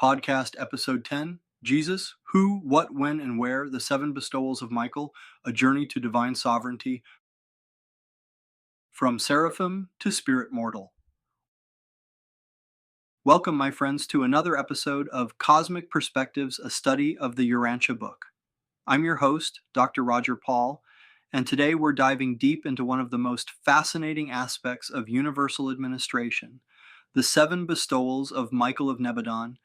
Podcast Episode 10, Jesus, Who, What, When, and Where, the Seven Bestowals of Michael, A Journey to Divine Sovereignty, from Seraphim to Spirit Mortal. Welcome, my friends, to another episode of Cosmic Perspectives, a study of the Urantia Book. I'm your host, Dr. Roger Paul, and today we're diving deep into one of the most fascinating aspects of universal administration, the seven bestowals of Michael of Nebadon,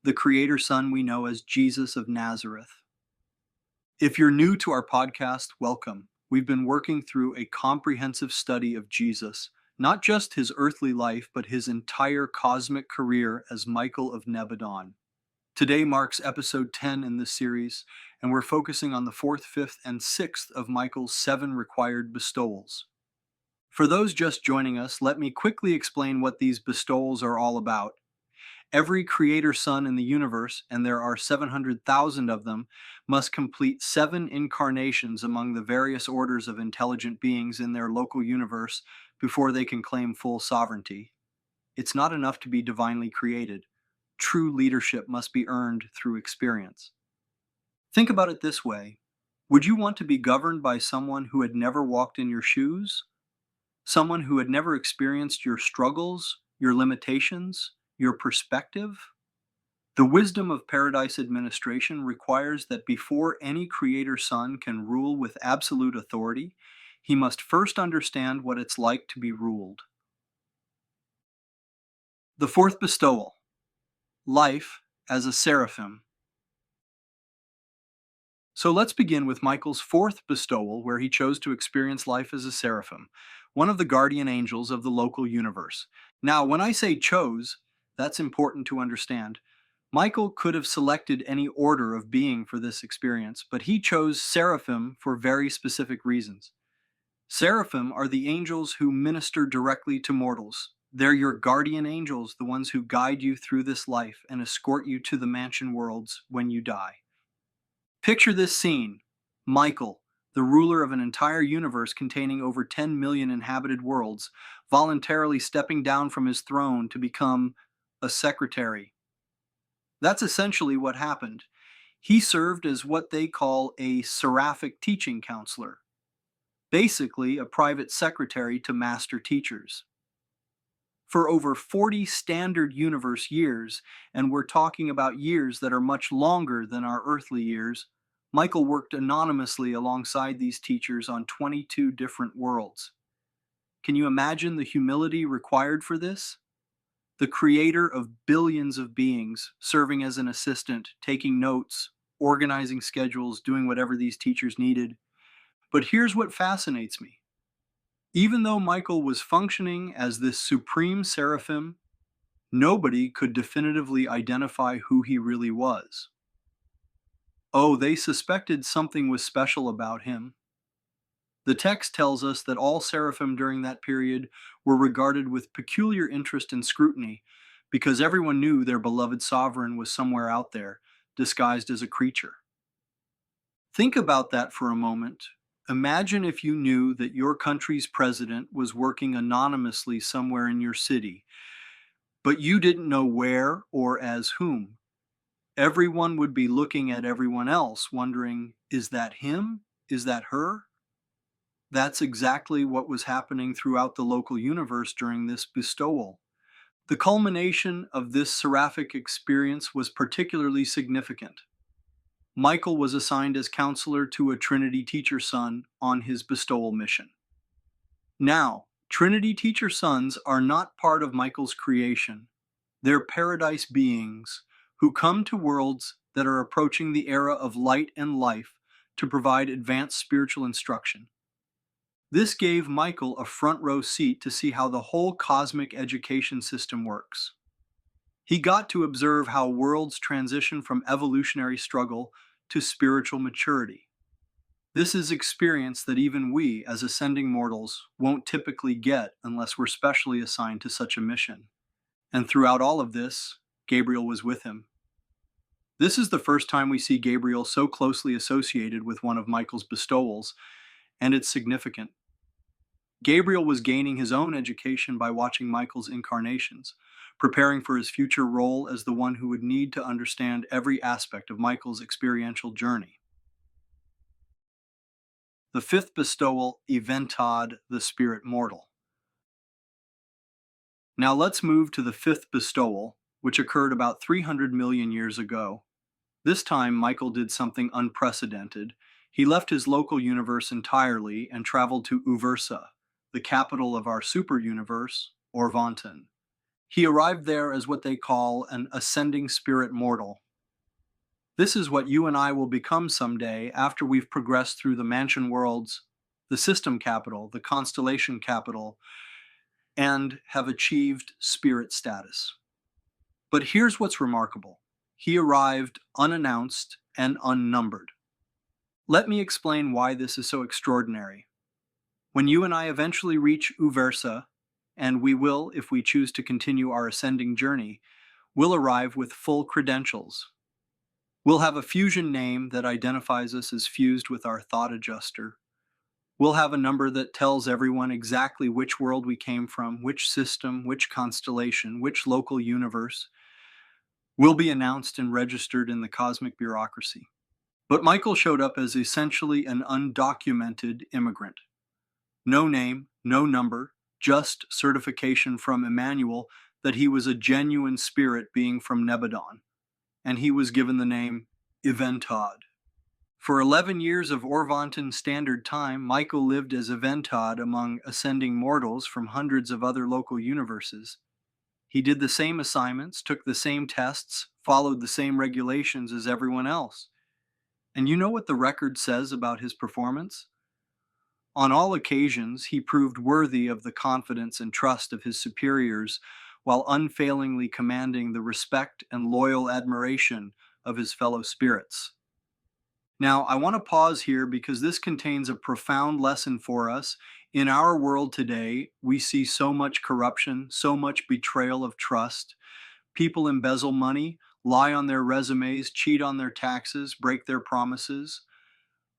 the creator son we know as Jesus of Nazareth. If you're new to our podcast, welcome. We've been working through a comprehensive study of Jesus, not just his earthly life, but his entire cosmic career as Michael of Nebadon. Today marks episode 10 in this series, and we're focusing on the 4th, 5th, and 6th of Michael's 7 required bestowals. For those just joining us, let me quickly explain what these bestowals are all about. Every creator son in the universe, and there are 700,000 of them, must complete 7 incarnations among the various orders of intelligent beings in their local universe before they can claim full sovereignty. It's not enough to be divinely created. True leadership must be earned through experience. Think about it this way. Would you want to be governed by someone who had never walked in your shoes? Someone who had never experienced your struggles, your limitations, your perspective? The wisdom of paradise administration requires that before any creator son can rule with absolute authority, he must first understand what it's like to be ruled. The 4th bestowal, life as a seraphim. So let's begin with Michael's 4th bestowal, where he chose to experience life as a seraphim, one of the guardian angels of the local universe. Now, when I say chose, that's important to understand. Michael could have selected any order of being for this experience, but he chose seraphim for very specific reasons. Seraphim are the angels who minister directly to mortals. They're your guardian angels, the ones who guide you through this life and escort you to the mansion worlds when you die. Picture this scene. Michael, the ruler of an entire universe containing over 10 million inhabited worlds, voluntarily stepping down from his throne to become a secretary. That's essentially what happened. He served as what they call a seraphic teaching counselor, basically a private secretary to master teachers. For over 40 standard universe years, and we're talking about years that are much longer than our earthly years, Michael worked anonymously alongside these teachers on 22 different worlds. Can you imagine the humility required for this? The creator of billions of beings, serving as an assistant, taking notes, organizing schedules, doing whatever these teachers needed. But here's what fascinates me. Even though Michael was functioning as this supreme seraphim, nobody could definitively identify who he really was. Oh, they suspected something was special about him. The text tells us that all seraphim during that period were regarded with peculiar interest and scrutiny because everyone knew their beloved sovereign was somewhere out there, disguised as a creature. Think about that for a moment. Imagine if you knew that your country's president was working anonymously somewhere in your city, but you didn't know where or as whom. Everyone would be looking at everyone else, wondering, is that him? Is that her? That's exactly what was happening throughout the local universe during this bestowal. The culmination of this seraphic experience was particularly significant. Michael was assigned as counselor to a Trinity teacher son on his bestowal mission. Now, Trinity teacher sons are not part of Michael's creation. They're paradise beings who come to worlds that are approaching the era of light and life to provide advanced spiritual instruction. This gave Michael a front row seat to see how the whole cosmic education system works. He got to observe how worlds transition from evolutionary struggle to spiritual maturity. This is experience that even we, as ascending mortals, won't typically get unless we're specially assigned to such a mission. And throughout all of this, Gabriel was with him. This is the first time we see Gabriel so closely associated with one of Michael's bestowals, and it's significant. Gabriel was gaining his own education by watching Michael's incarnations, preparing for his future role as the one who would need to understand every aspect of Michael's experiential journey. The fifth bestowal, Eventod, the spirit mortal. Now let's move to the fifth bestowal, which occurred about 300 million years ago. This time, Michael did something unprecedented. He left his local universe entirely and traveled to Uversa, the capital of our superuniverse, Orvanton. He arrived there as what they call an ascending spirit mortal. This is what you and I will become someday after we've progressed through the mansion worlds, the system capital, the constellation capital, and have achieved spirit status. But here's what's remarkable. He arrived unannounced and unnumbered. Let me explain why this is so extraordinary. When you and I eventually reach Uversa, and we will if we choose to continue our ascending journey, we'll arrive with full credentials. We'll have a fusion name that identifies us as fused with our thought adjuster. We'll have a number that tells everyone exactly which world we came from, which system, which constellation, which local universe. We'll be announced and registered in the cosmic bureaucracy. But Michael showed up as essentially an undocumented immigrant. No name, no number, just certification from Emmanuel that he was a genuine spirit being from Nebadon, and he was given the name Eventod. For 11 years of Orvanton Standard Time, Michael lived as Eventod among ascending mortals from hundreds of other local universes. He did the same assignments, took the same tests, followed the same regulations as everyone else. And you know what the record says about his performance? On all occasions, he proved worthy of the confidence and trust of his superiors while unfailingly commanding the respect and loyal admiration of his fellow spirits. Now, I want to pause here because this contains a profound lesson for us. In our world today, we see so much corruption, so much betrayal of trust. People embezzle money, lie on their resumes, cheat on their taxes, break their promises.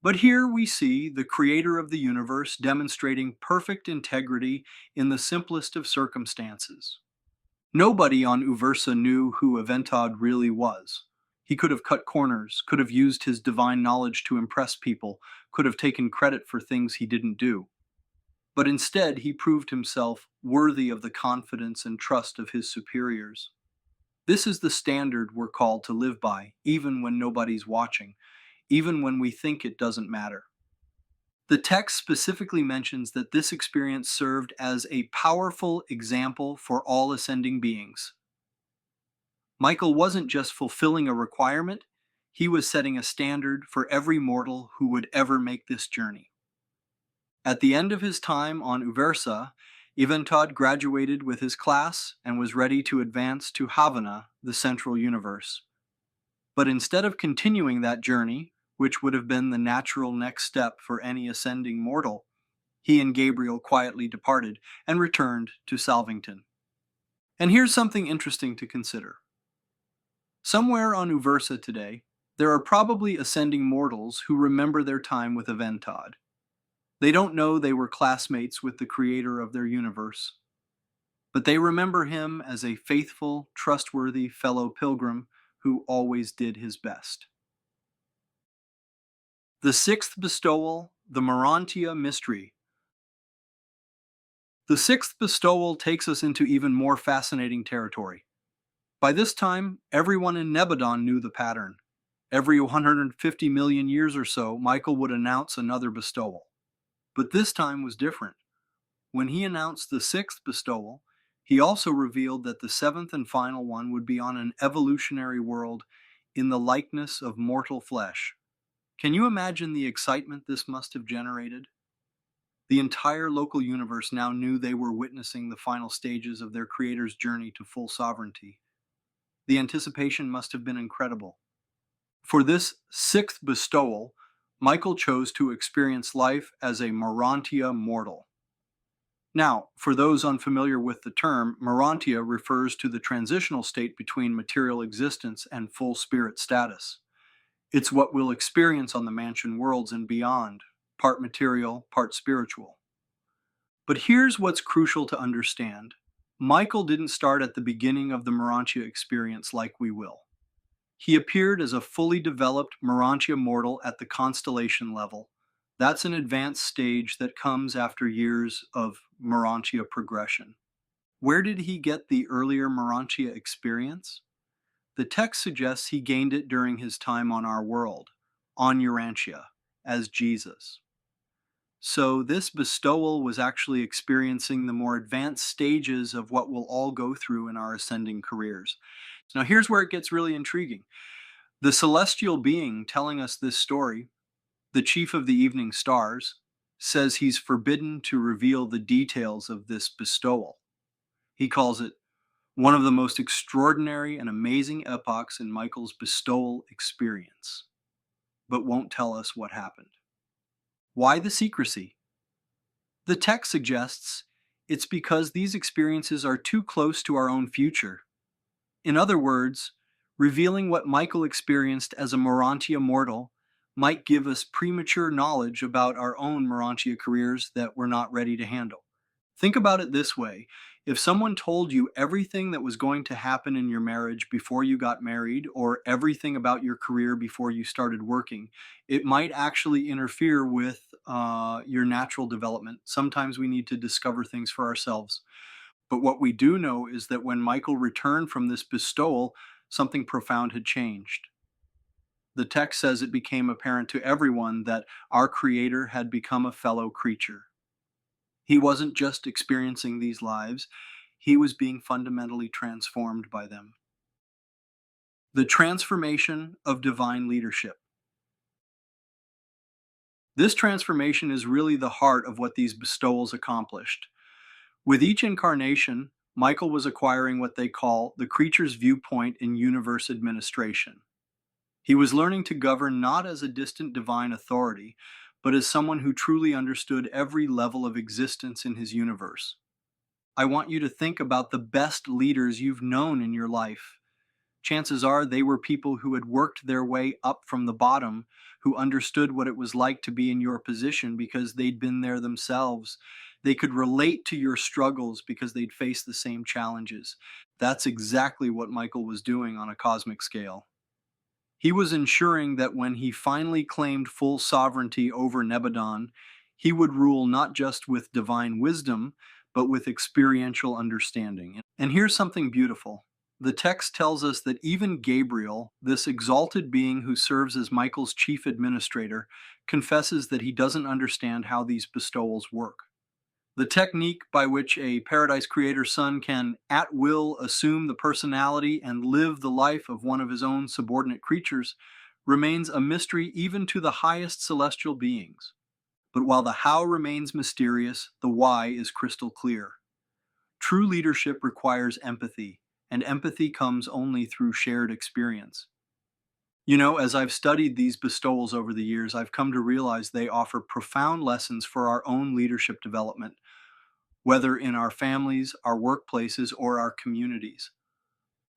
But here we see the creator of the universe demonstrating perfect integrity in the simplest of circumstances. Nobody on Uversa knew who Eventod really was. He could have cut corners, could have used his divine knowledge to impress people, could have taken credit for things he didn't do. But instead, he proved himself worthy of the confidence and trust of his superiors. This is the standard we're called to live by, even when nobody's watching, even when we think it doesn't matter. The text specifically mentions that this experience served as a powerful example for all ascending beings. Michael wasn't just fulfilling a requirement, he was setting a standard for every mortal who would ever make this journey. At the end of his time on Uversa, Eventod graduated with his class and was ready to advance to Havana, the central universe. But instead of continuing that journey, which would have been the natural next step for any ascending mortal, he and Gabriel quietly departed and returned to Salvington. And here's something interesting to consider. Somewhere on Uversa today, there are probably ascending mortals who remember their time with Eventod. They don't know they were classmates with the creator of their universe, but they remember him as a faithful, trustworthy fellow pilgrim who always did his best. The sixth bestowal, the Morontia mystery. The sixth bestowal takes us into even more fascinating territory. By this time, everyone in Nebadon knew the pattern. Every 150 million years or so, Michael would announce another bestowal. But this time was different. When he announced the sixth bestowal, he also revealed that the seventh and final one would be on an evolutionary world in the likeness of mortal flesh. Can you imagine the excitement this must have generated? The entire local universe now knew they were witnessing the final stages of their creator's journey to full sovereignty. The anticipation must have been incredible. For this sixth bestowal, Michael chose to experience life as a Morontia mortal. Now, for those unfamiliar with the term, Morontia refers to the transitional state between material existence and full spirit status. It's what we'll experience on the mansion worlds and beyond, part material, part spiritual. But here's what's crucial to understand. Michael didn't start at the beginning of the Morontia experience like we will. He appeared as a fully developed Morontia mortal at the constellation level. That's an advanced stage that comes after years of Morontia progression. Where did he get the earlier Morontia experience? The text suggests he gained it during his time on our world, on Urantia, as Jesus. So this bestowal was actually experiencing the more advanced stages of what we'll all go through in our ascending careers. Now here's where it gets really intriguing. The celestial being telling us this story, the chief of the evening stars, says he's forbidden to reveal the details of this bestowal. He calls it one of the most extraordinary and amazing epochs in Michael's bestowal experience, but won't tell us what happened. Why the secrecy? The text suggests it's because these experiences are too close to our own future. In other words, revealing what Michael experienced as a Morontia mortal might give us premature knowledge about our own Morontia careers that we're not ready to handle. Think about it this way. If someone told you everything that was going to happen in your marriage before you got married, or everything about your career before you started working, it might actually interfere with your natural development. Sometimes we need to discover things for ourselves. But what we do know is that when Michael returned from this bestowal, something profound had changed. The text says it became apparent to everyone that our Creator had become a fellow creature. He wasn't just experiencing these lives, he was being fundamentally transformed by them. The transformation of divine leadership. This transformation is really the heart of what these bestowals accomplished. With each incarnation, Michael was acquiring what they call the creature's viewpoint in universe administration. He was learning to govern not as a distant divine authority, but as someone who truly understood every level of existence in his universe. I want you to think about the best leaders you've known in your life. Chances are they were people who had worked their way up from the bottom, who understood what it was like to be in your position because they'd been there themselves. They could relate to your struggles because they'd faced the same challenges. That's exactly what Michael was doing on a cosmic scale. He was ensuring that when he finally claimed full sovereignty over Nebadon, he would rule not just with divine wisdom, but with experiential understanding. And here's something beautiful. The text tells us that even Gabriel, this exalted being who serves as Michael's chief administrator, confesses that he doesn't understand how these bestowals work. The technique by which a Paradise Creator Son can at will assume the personality and live the life of one of his own subordinate creatures remains a mystery even to the highest celestial beings. But while the how remains mysterious, the why is crystal clear. True leadership requires empathy, and empathy comes only through shared experience. You know, as I've studied these bestowals over the years, I've come to realize they offer profound lessons for our own leadership development, whether in our families, our workplaces, or our communities.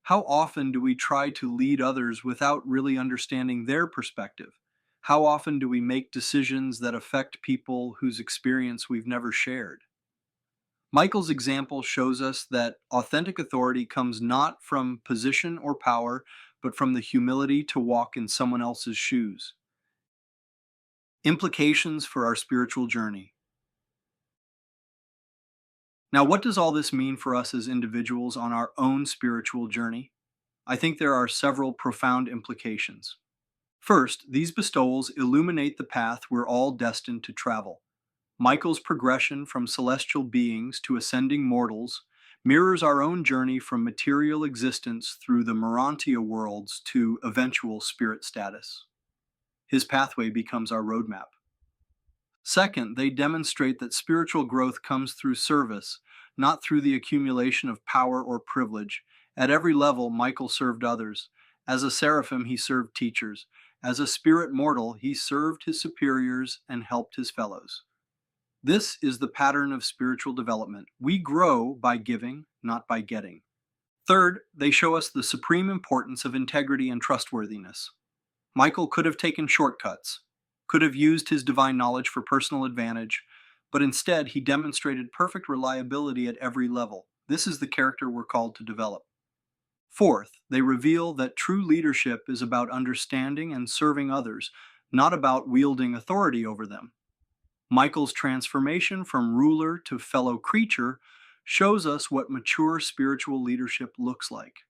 How often do we try to lead others without really understanding their perspective? How often do we make decisions that affect people whose experience we've never shared? Michael's example shows us that authentic authority comes not from position or power, but from the humility to walk in someone else's shoes. Implications for our spiritual journey. Now, what does all this mean for us as individuals on our own spiritual journey? I think there are several profound implications. First, these bestowals illuminate the path we're all destined to travel. Michael's progression from celestial beings to ascending mortals mirrors our own journey from material existence through the Morontia worlds to eventual spirit status. His pathway becomes our roadmap. Second, they demonstrate that spiritual growth comes through service, not through the accumulation of power or privilege. At every level, Michael served others. As a seraphim, he served teachers. As a spirit mortal, he served his superiors and helped his fellows. This is the pattern of spiritual development. We grow by giving, not by getting. Third, they show us the supreme importance of integrity and trustworthiness. Michael could have taken shortcuts, could have used his divine knowledge for personal advantage, but instead he demonstrated perfect reliability at every level. This is the character we're called to develop. Fourth, they reveal that true leadership is about understanding and serving others, not about wielding authority over them. Michael's transformation from ruler to fellow creature shows us what mature spiritual leadership looks like.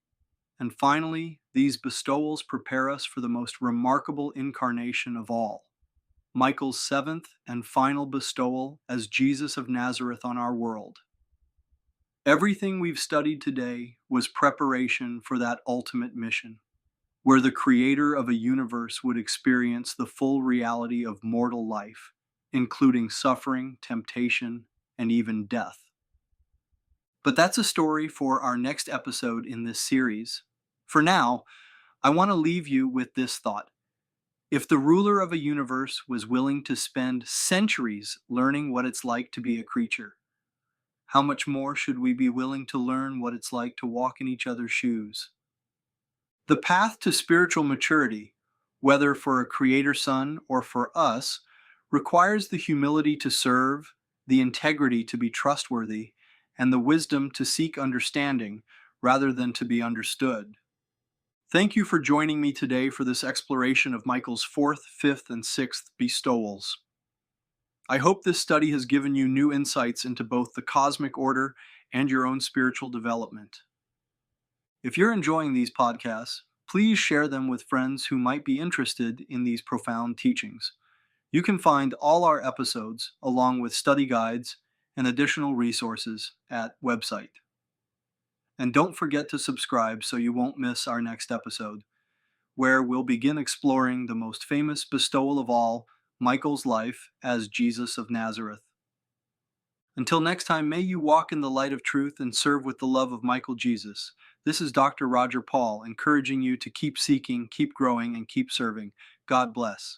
And finally, these bestowals prepare us for the most remarkable incarnation of all, Michael's seventh and final bestowal as Jesus of Nazareth on our world. Everything we've studied today was preparation for that ultimate mission, where the creator of a universe would experience the full reality of mortal life, including suffering, temptation, and even death. But that's a story for our next episode in this series. For now, I want to leave you with this thought. If the ruler of a universe was willing to spend centuries learning what it's like to be a creature, how much more should we be willing to learn what it's like to walk in each other's shoes? The path to spiritual maturity, whether for a creator son or for us, requires the humility to serve, the integrity to be trustworthy, and the wisdom to seek understanding rather than to be understood. Thank you for joining me today for this exploration of Michael's fourth, fifth, and sixth bestowals. I hope this study has given you new insights into both the cosmic order and your own spiritual development. If you're enjoying these podcasts, please share them with friends who might be interested in these profound teachings. You can find all our episodes, along with study guides and additional resources, at website. And don't forget to subscribe so you won't miss our next episode, where we'll begin exploring the most famous bestowal of all, Michael's life as Jesus of Nazareth. Until next time, may you walk in the light of truth and serve with the love of Michael Jesus. This is Dr. Roger Paul, encouraging you to keep seeking, keep growing, and keep serving. God bless.